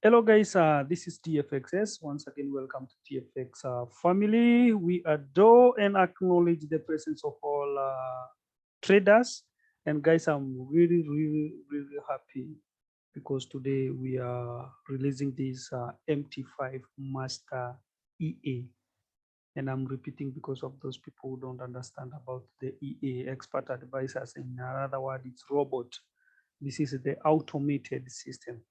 Hello guys, this is TFXS. Once again, welcome to TFX family. We adore and acknowledge the presence of all traders. And guys, I'm really happy because today we are releasing this MT5 Master EA. And I'm repeating because of those people who don't understand about the EA, expert advisors. In another word, it's robot. This is the automated system.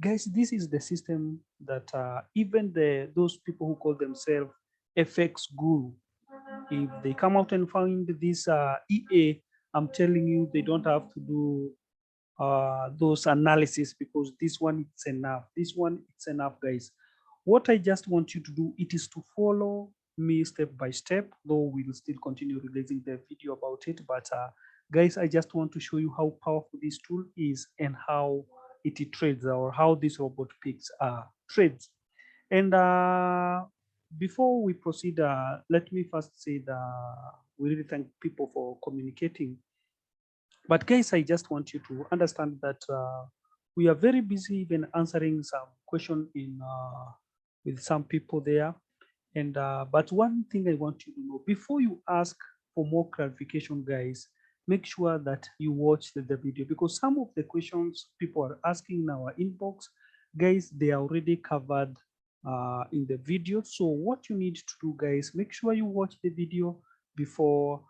Guys, this is the system that even those people who call themselves FX guru, if they come out and find this EA, I'm telling you, they don't have to do those analysis because this one it's enough. This one it's enough, guys. What I just want you to do it is to follow me step by step, though we'll still continue releasing the video about it. But guys, I just want to show you how powerful this tool is and how it trades, or how this robot picks trades. And before we proceed, let me first say that we really thank people for communicating. But guys, I just want you to understand that we are very busy even answering some question in with some people there. And but one thing I want you to know before you ask for more clarification, guys, make sure that you watch the video, because some of the questions people are asking in our inbox, guys, they are already covered in the video. So what you need to do, guys, make sure you watch the video before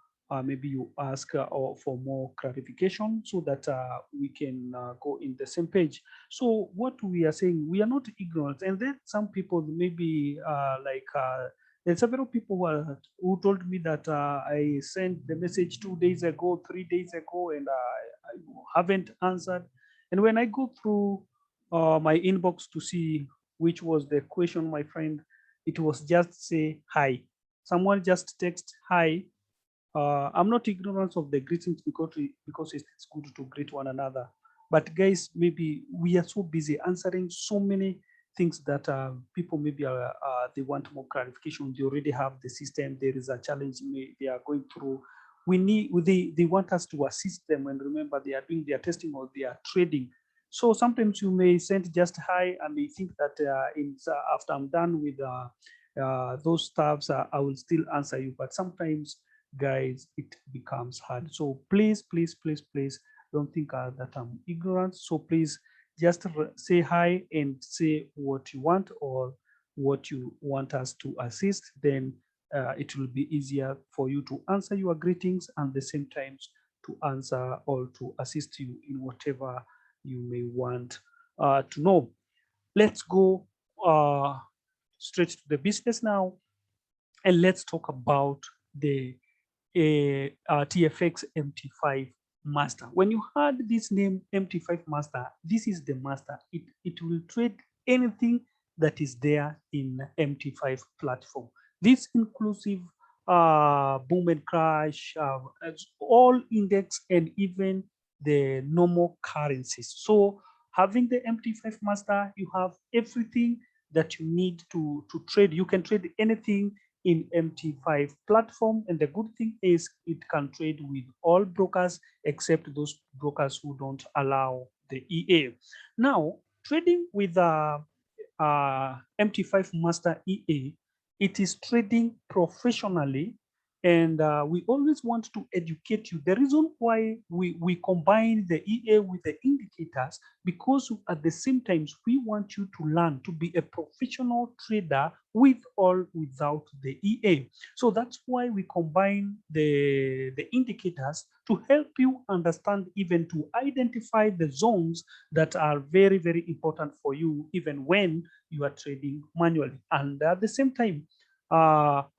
maybe you ask or for more clarification, so that we can go in the same page. So what we are saying, we are not ignorant. And then some people maybe there's several people who told me that I sent the message 2 days ago, 3 days ago, and I haven't answered. And when I go through my inbox to see which was the question, my friend, it was just say hi. Someone just text hi. I'm not ignorant of the greetings, because it's good to greet one another. But guys, maybe we are so busy answering so many things that people maybe are they want more clarification. They already have the system. There is a challenge they are going through. They want us to assist them, and remember they are doing their testing or they are trading. So sometimes you may send just hi and they think that after I'm done with those stuffs, I will still answer you. But sometimes, guys, it becomes hard. So please don't think that I'm ignorant. So please just say hi and say what you want or what you want us to assist. Then it will be easier for you to answer your greetings, and the same times to answer or to assist you in whatever you may want to know. Let's go straight to the business now, and let's talk about the TFX MT5 Master. When you heard this name MT5 Master, this is the master. It will trade anything that is there in MT5 platform. This inclusive boom and crash, all index, and even the normal currencies. So having the MT5 Master, you have everything that you need to trade. You can trade anything in MT5 platform, and the good thing is it can trade with all brokers except those brokers who don't allow the EA. Now, trading with MT5 Master EA, it is trading professionally, and we always want to educate you. The reason why we combine the EA with the indicators, because at the same time we want you to learn to be a professional trader with or without the EA. So that's why we combine the indicators to help you understand, even to identify the zones that are very important for you, even when you are trading manually. And at the same time,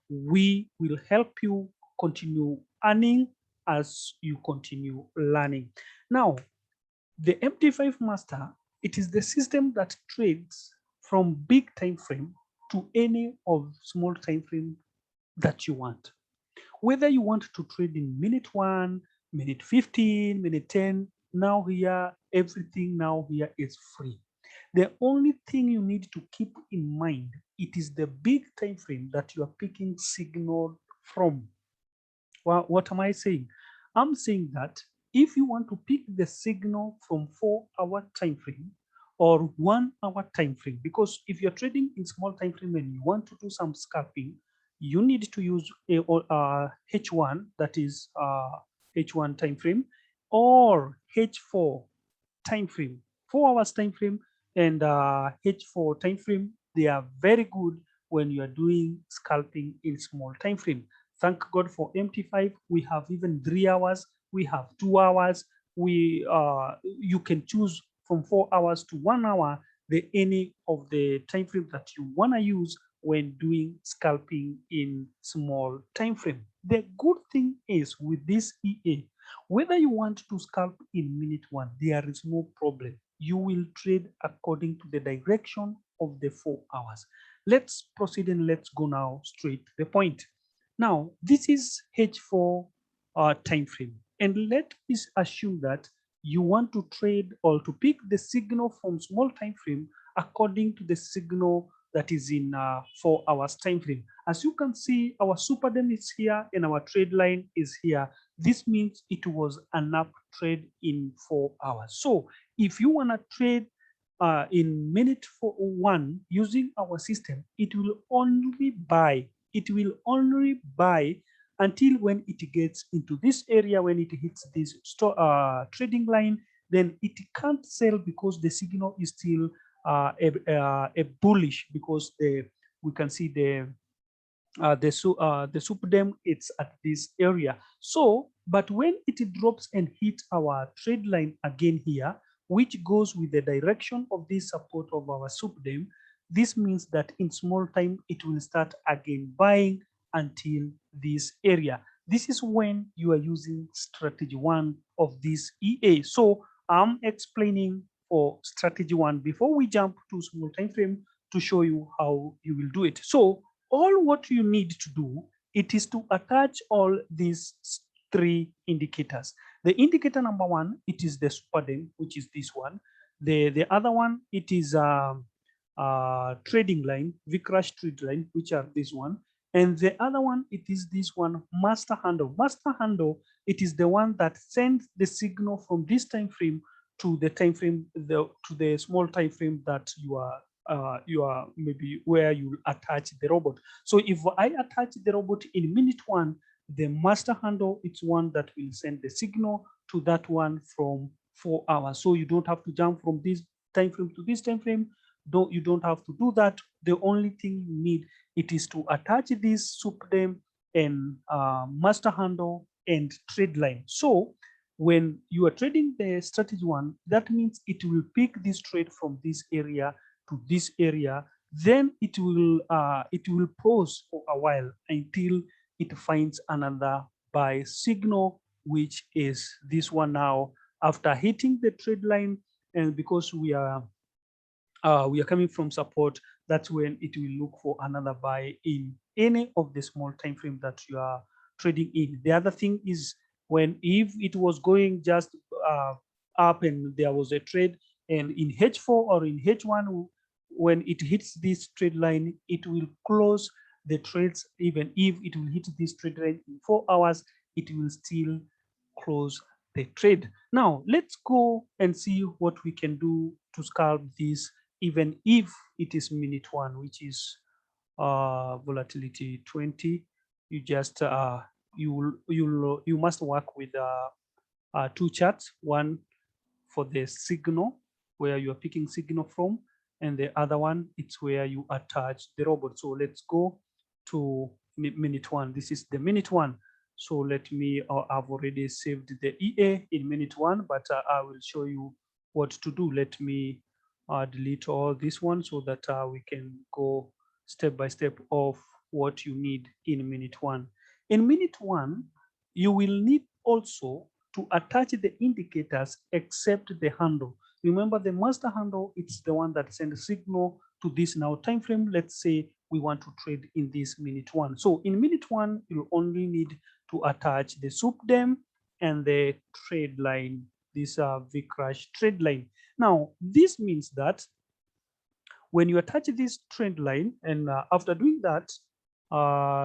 we will help you continue earning as you continue learning. Now, the MT5 Master, it is the system that trades from big time frame to any of small time frame that you want. Whether you want to trade in minute 1, minute 15, minute 10, now here, everything now here is free. The only thing you need to keep in mind, it is the big time frame that you are picking signal from. Well, what am I saying? I'm saying that if you want to pick the signal from 4-hour time frame, or 1 hour time frame, because if you're trading in small time frame and you want to do some scalping, you need to use a H1, that is H1 time frame, or H4 time frame, 4 hours time frame, and H4 time frame. They are very good when you are doing scalping in small time frame. Thank God for MT5. We have even 3 hours, we have 2 hours. You can choose from 4 hours to 1 hour, any of the time frame that you want to use when doing scalping in small time frame. The good thing is with this EA, whether you want to scalp in minute 1, there is no problem. You will trade according to the direction of the 4 hours. Let's proceed and let's go now straight to the point. Now, this is H4 time frame. And let us assume that you want to trade or to pick the signal from small time frame according to the signal that is in 4 hours time frame. As you can see, our super dem is here and our trade line is here. This means it was an up trade in 4 hours. So if you want to trade in minute 1 using our system, it will only buy. It will only buy until when it gets into this area, when it hits this trading line, then it can't sell because the signal is still a bullish, because we can see the superdem, it's at this area. So, but when it drops and hit our trade line again here, which goes with the direction of this support of our superdem, this means that in small time it will start again buying until this area. This is when you are using strategy 1 of this EA. So I'm explaining for strategy 1 before we jump to small time frame to show you how you will do it. So all what you need to do, it is to attach all these 3 indicators. The indicator number 1, it is the superdem, which is this one. The other one, it is trading line, vcrash trade line, which are this one. And the other one, it is this one, master handle. Master handle, it is the one that sends the signal from this time frame to the time frame, to the small time frame that you are maybe where you attach the robot. So if I attach the robot in minute 1, the master handle, it's one that will send the signal to that one from 4 hours. So you don't have to jump from this time frame to this time frame. You don't have to do that. The only thing you need, it is to attach this superdem and master handle and trade line. So when you are trading the strategy 1, that means it will pick this trade from this area to this area. Then it will pause for a while until it finds another buy signal, which is this one now. After hitting the trade line, and because we are coming from support, that's when it will look for another buy in any of the small time frame that you are trading in. The other thing is, when if it was going just up and there was a trade, and in H4 or in H1, when it hits this trade line, it will close the trades. Even if it will hit this trade line in 4 hours, it will still close the trade. Now let's go and see what we can do to scalp this, even if it is minute 1, which is volatility 20. You just you must work with 2 charts, one for the signal where you are picking signal from, and the other one, it's where you attach the robot. So let's go to minute 1. This is the minute 1. So let me, I've already saved the EA in minute 1, but I will show you what to do. Let me delete all this one so that we can go step by step of what you need in minute 1. In minute 1, you will need also to attach the indicators except the handle. Remember, the master handle, it's the one that sends a signal to this now time frame. Let's say we want to trade in this minute 1. So in minute 1, you only need to attach the superdem and the trade line, this vcrash trade line. Now this means that when you attach this trend line, and after doing that,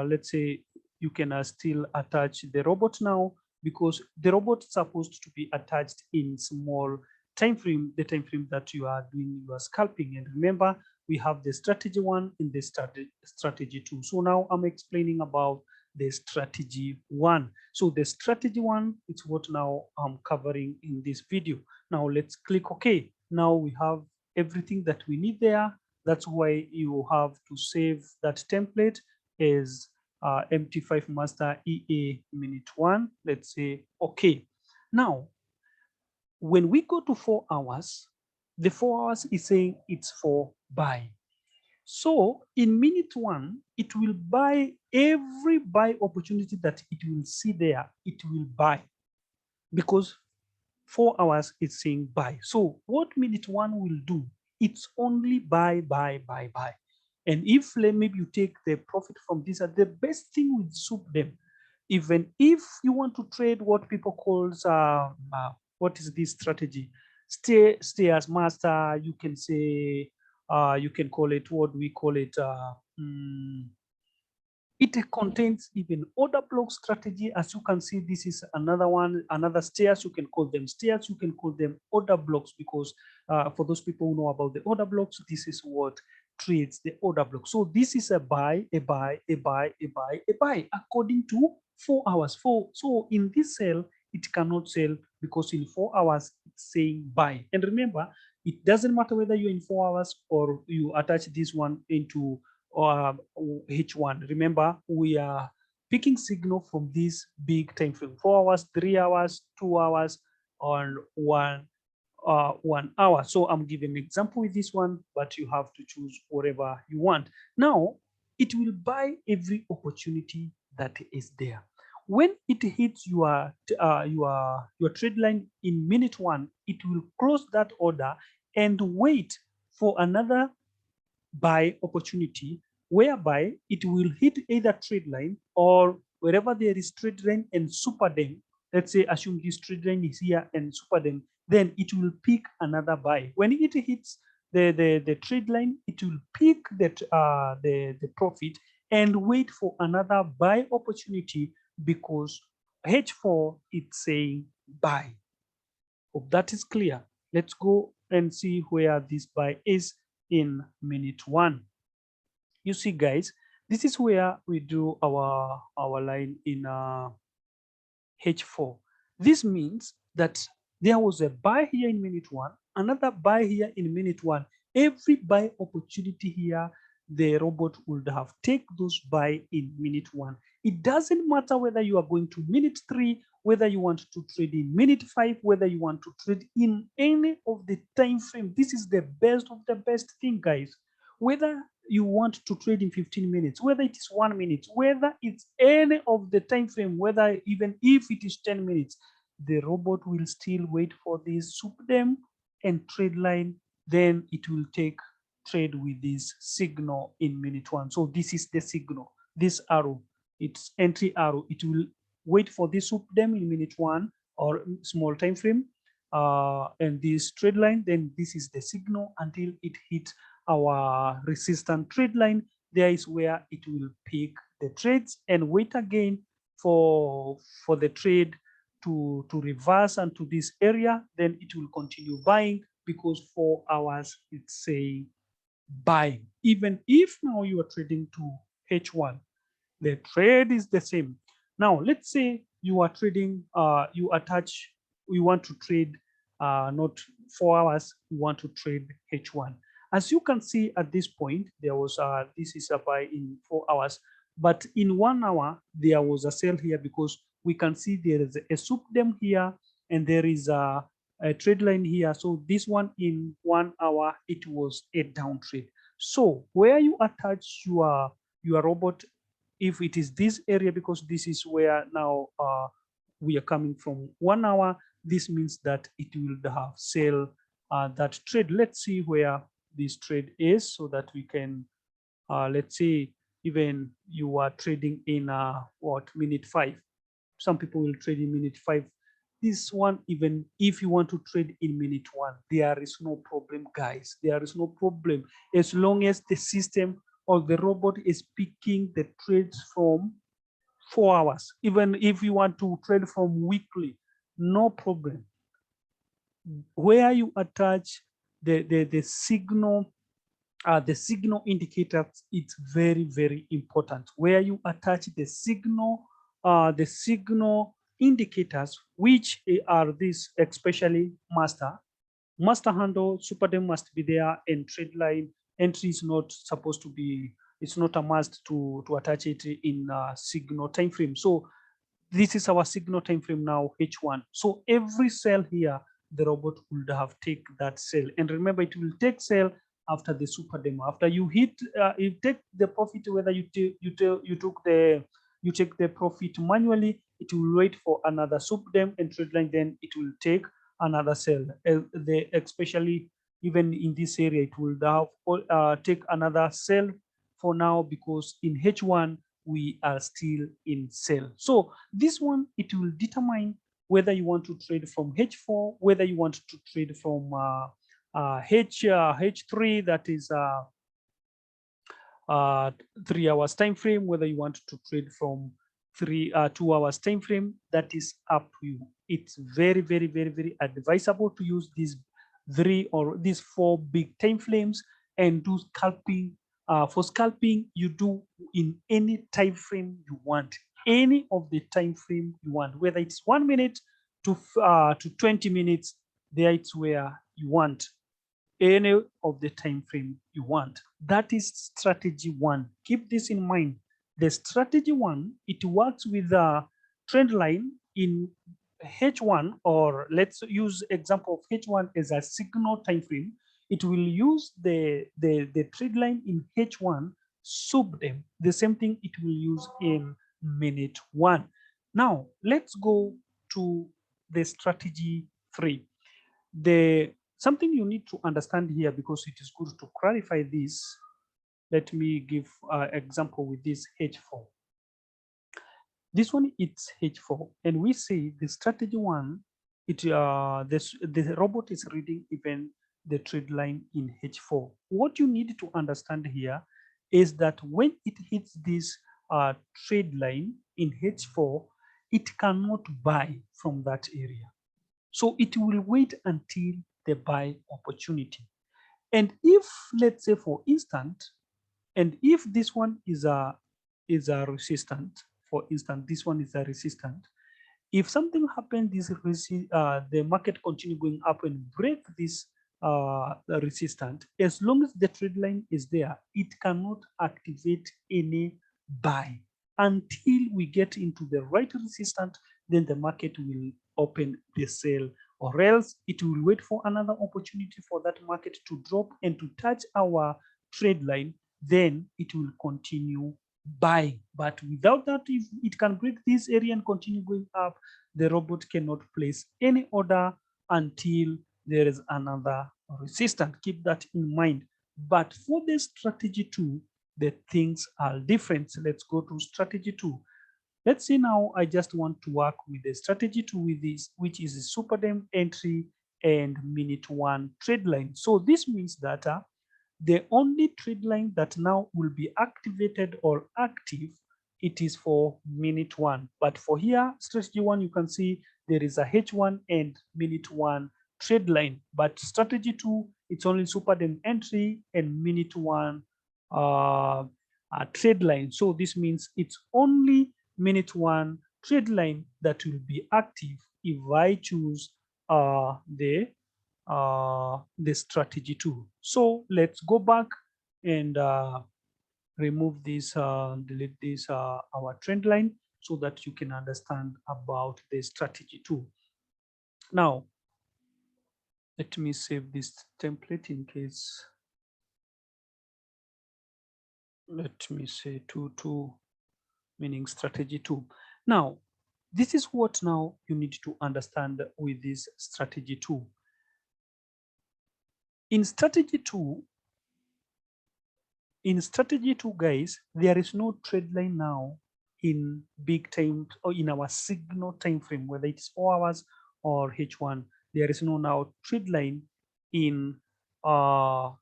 let's say you can still attach the robot now, because the robot is supposed to be attached in small time frame, the time frame that you are doing your scalping. And remember, we have the strategy 1 and the strategy 2. So now I'm explaining about the strategy 1. So the strategy 1 is what now I'm covering in this video. Now let's click OK. Now we have everything that we need there. That's why you have to save that template as MT5 Master EA minute 1. Let's say OK. Now, when we go to 4 hours, the 4 hours is saying it's for buy. So in minute 1, it will buy every buy opportunity that it will see there. It will buy because 4 hours it's saying buy. So what minute 1 will do, it's only buy. And if maybe you take the profit from this, the best thing with soup them, even if you want to trade what people calls what is this strategy, stay as master, you can say you can call it, what we call it, it contains even order block strategy. As you can see, this is another one, another stairs. You can call them stairs, you can call them order blocks, because for those people who know about the order blocks, this is what creates the order block. So this is a buy, a buy, a buy, a buy, a buy, according to 4 hours. So in this cell, it cannot sell because in 4 hours, it's saying buy. And remember, it doesn't matter whether you're in 4 hours or you attach this one into H1. Remember, we are picking signal from this big time frame: 4 hours, 3 hours, 2 hours, and 1 hour. So I'm giving an example with this one, but you have to choose whatever you want. Now, it will buy every opportunity that is there. When it hits your trade line in minute 1, it will close that order and wait for another buy opportunity, whereby it will hit either trade line or wherever there is trade line and super them. Let's say, assume this trade line is here and super them, then it will pick another buy. When it hits the trade line, it will pick the profit and wait for another buy opportunity, because H4 it's saying buy. Hope that is clear. Let's go and see where this buy is in minute 1. You see, guys, this is where we do our line in H4. This means that there was a buy here in minute 1, another buy here in minute 1. Every buy opportunity here, the robot would have take those buy in minute 1. It doesn't matter whether you are going to minute 3, whether you want to trade in minute 5, whether you want to trade in any of the time frame. This is the best of the best thing, guys. Whether you want to trade in 15 minutes, whether it is 1 minute, whether it's any of the time frame, whether even if it is 10 minutes, the robot will still wait for this, soup them and trade line. Then it will take trade with this signal in minute 1. So this is the signal, this arrow, it's entry arrow. It will wait for this soup them in minute 1 or small time frame, and this trade line. Then this is the signal until it hits our resistant trade line. There is where it will pick the trades and wait again for the trade to reverse and to this area. Then it will continue buying, because 4 hours it's saying buying. Even if now you are trading to H1, the trade is the same. Now let's say you are trading, you want to trade not 4 hours, you want to trade H1. As you can see at this point, there was this is a buy in 4 hours, but in 1 hour there was a sell here, because we can see there is a soup them here and there is a trade line here. So this one in 1 hour, it was a down trade. So where you attach your robot, if it is this area, because this is where now we are coming from 1 hour, this means that it will have sell that trade. Let's see where this trade is, so that we can, let's say, even you are trading in minute 5. Some people will trade in minute 5. This one, even if you want to trade in minute 1, there is no problem, guys. There is no problem, as long as the system or the robot is picking the trades from 4 hours. Even if you want to trade from weekly, no problem. where you attach the signal indicators, it's very, very important. Where you attach the signal indicators, which are these, especially master handle, super dem must be there, and trade line entry is not supposed to be, it's not a must to attach it in signal time frame. So this is our signal time frame now, H1. So every cell here, the robot would have take that cell. And remember, it will take cell after the super demo. After you hit, you take the profit, whether you take the profit manually, it will wait for another super dem and trade line, then it will take another cell. Especially even in this area, it will have take another cell for now, because in H1 we are still in sell. So this one, it will determine whether you want to trade from H4, whether you want to trade from H3, that is 3 hours time frame, whether you want to trade from 2 hours time frame, that is up to you. It's very, very, very, very advisable to use these 3 or these 4 big time frames and do scalping. For scalping, you do in any time frame you want, any of the time frame you want, whether it's 1 minute to 20 minutes, there it's where you want, any of the time frame you want. That is strategy 1. Keep this in mind. The strategy 1, it works with a trend line in H1, or let's use example of H1 as a signal time frame. It will use the trend line in H1 sub them. The same thing it will use in minute 1. Now let's go to the strategy 3. Something you need to understand here, because it is good to clarify this. Let me give an example with this H4. This one, it's H4, and we see the strategy 1, the robot is reading even the trade line in H4. What you need to understand here is that when it hits this trade line in H4, it cannot buy from that area. So it will wait until the buy opportunity. And if, let's say for instance, and if this one is a resistant, for instance, this one is a resistant, if something happens, the market continue going up and break this resistant, as long as the trade line is there, it cannot activate any buy until we get into the right resistant. Then the market will open the sale, or else it will wait for another opportunity for that market to drop and to touch our trade line, then it will continue buying. But without that, if it can break this area and continue going up, the robot cannot place any order until there is another resistance. Keep that in mind. But for the strategy 2, the things are different. So let's go to strategy 2. Let's say now I just want to work with the strategy 2 with this, which is a super dem entry and minute 1 trade line. So this means that the only trade line that now will be activated or active, it is for minute 1. But for here, strategy 1, you can see there is a H1 and minute 1 trade line. But strategy 2, it's only super dem entry and minute 1 trade line. So this means it's only minute 1 trade line that will be active if I choose the strategy 2. So let's go back and remove this, delete this, our trend line, so that you can understand about the strategy 2. Now, let me save this template in case. Let me say 2 meaning strategy 2. Now, this is what now you need to understand with this strategy 2. In strategy 2, guys, there is no trade line now in big time or in our signal time frame, whether it's 4 hours or H1. There is no now trade line in our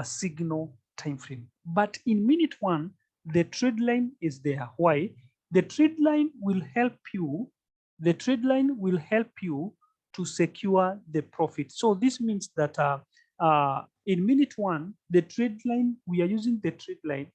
signal time frame. But in minute 1, the trade line is there. Why? The trade line will help you. The trade line will help you to secure the profit. So this means that in minute one, the trade line, we are using the trade line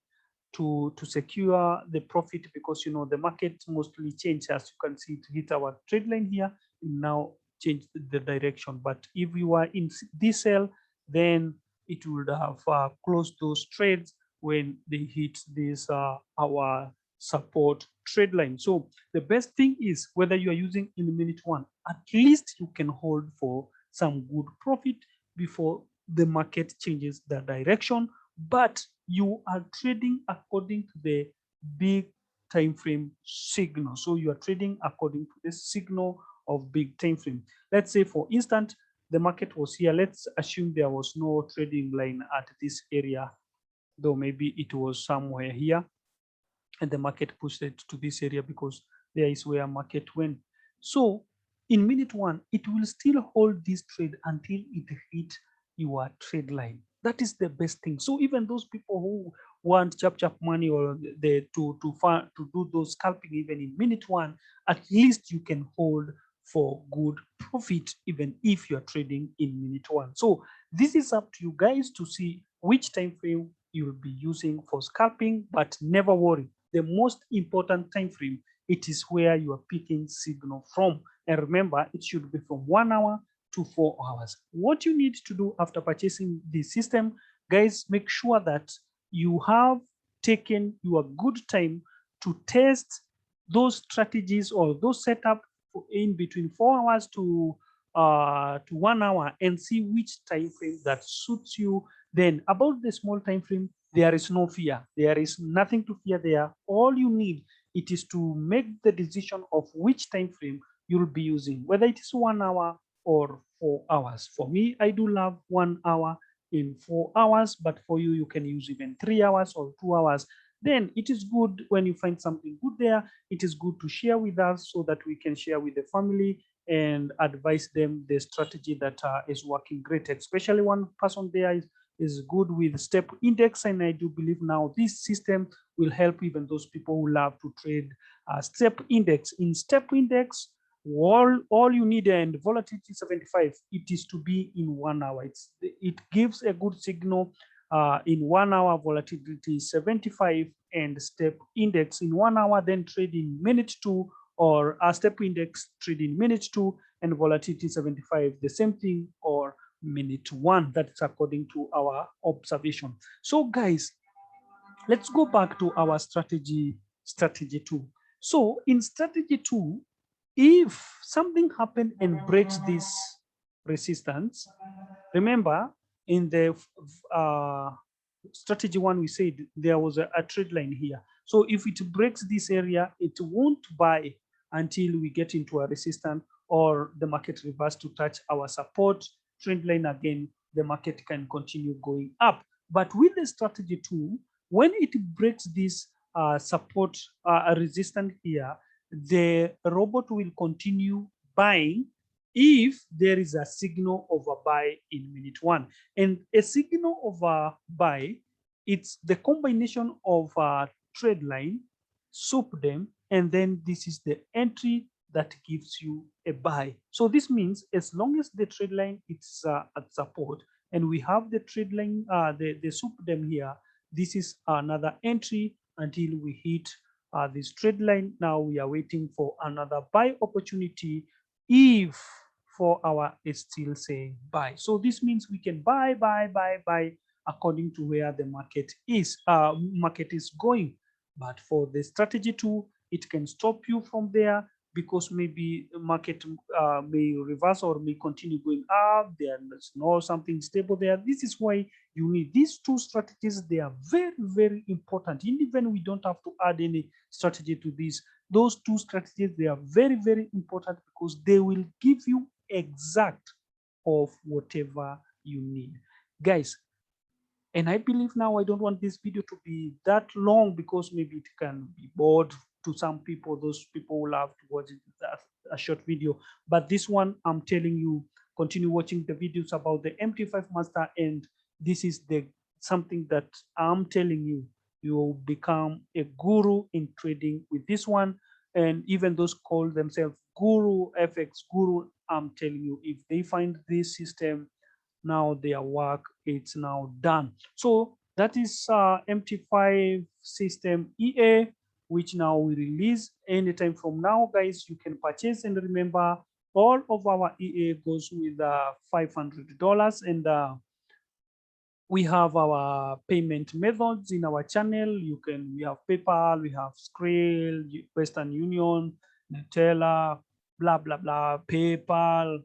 to secure the profit, because the market mostly changes. As you can see, it hit our trade line here and now change the direction. But if you are in this sell, then it would have closed those trades when they hit this our support trade line. So the best thing is, whether you are using in minute one, at least you can hold for some good profit before the market changes the direction. But you are trading according to the big time frame signal. So you are trading according to the signal of big time frame. Let's say, for instance, the market was here. Let's assume there was no trading line at this area, though maybe it was somewhere here, and the market pushed it to this area because there is where market went. So in minute one, it will still hold this trade until it hit your trade line. That is the best thing. So even those people who want chap money, or to do those scalping even in minute one, at least you can hold for good profit even if you're trading in minute one. So this is up to you guys to see which time frame you'll be using for scalping, but never worry. The most important time frame, it is where you are picking signal from. And remember, it should be from 1 hour to 4 hours. What you need to do after purchasing the system, guys, make sure that you have taken your good time to test those strategies or those setup in between 4 hours to 1 hour, and see which time frame that suits you. Then about the small time frame, there is no fear. There is nothing to fear there. All you need, it is to make the decision of which time frame you'll be using, whether it is 1 hour or 4 hours. For me, I do love 1 hour in 4 hours, but for you, you can use even 3 hours or 2 hours. Then it is good when you find something good there. It is good to share with us so that we can share with the family and advise them the strategy that is working great. Especially one person there is good with step index, and I do believe now this system will help even those people who love to trade step index. In step index, all you need, and volatility 75, it is to be in 1 hour. It gives a good signal. In 1 hour, volatility 75, and step index in 1 hour, then trade in minute 2, or a step index trade in minute 2, and volatility 75, the same thing, or minute 1. That's according to our observation. So guys, let's go back to our strategy 2. So in strategy 2, if something happened and breaks this resistance, remember in the strategy 1, we said there was a trade line here. So if it breaks this area, it won't buy until we get into a resistance, or the market reverse to touch our support trend line again, the market can continue going up. But with the strategy 2, when it breaks this support resistance here, the robot will continue buying if there is a signal of a buy in minute 1. And a signal of a buy, it's the combination of a trade line, soup them, and then this is the entry that gives you a buy. So this means as long as the trade line is at support, and we have the trade line, the soup them here, this is another entry until we hit this trade line. Now we are waiting for another buy opportunity if 4 hour is still saying buy. So this means we can buy according to where the market is going. But for the strategy 2, it can stop you from there, because maybe the market may reverse or may continue going up. There's no something stable there. This is why you need these 2 strategies. They are very, very important. Even we don't have to add any strategy to this. Those 2 strategies, they are very, very important, because they will give you exact of whatever you need, guys. And I believe now, I don't want this video to be that long, because maybe it can be bored to some people. Those people who love to watch a short video. But this one, I'm telling you, continue watching the videos about the MT5 Master, and this is something that I'm telling you, you will become a guru in trading with this one. And even those call themselves Guru, FX Guru, I'm telling you, if they find this system, now their work, it's now done. So that is MT5 system EA, which now we release anytime from now, guys. You can purchase, and remember, all of our EA goes with $500, and we have our payment methods in our channel. We have PayPal, we have Skrill, Western Union, Nutella, blah blah blah, PayPal,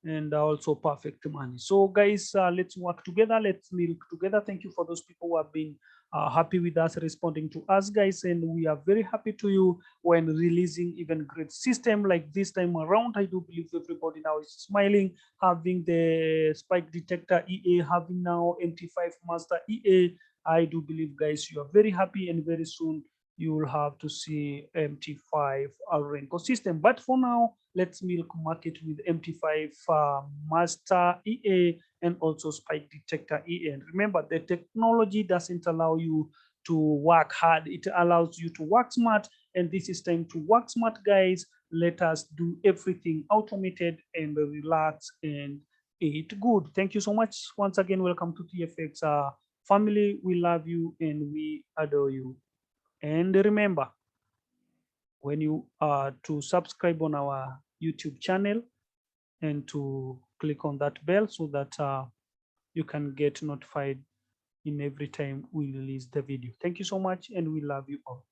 and also Perfect Money. So guys, let's work together, let's milk together. Thank you for those people who have been happy with us, responding to us, guys, and we are very happy to you when releasing even great system like this time around. I do believe everybody now is smiling, having the spike detector EA, having now MT5 Master EA. I do believe, guys, you are very happy, and very soon you will have to see MT5 Renko system. But for now, let's milk market with MT5 Master EA and also spike detector EA. And remember, the technology doesn't allow you to work hard, it allows you to work smart, and this is time to work smart, guys. Let us do everything automated and relax and eat good. Thank you so much once again. Welcome to TFX family. We love you and we adore you. And remember, when you to subscribe on our YouTube channel and to click on that bell so that you can get notified in every time we release the video. Thank you so much, and we love you all.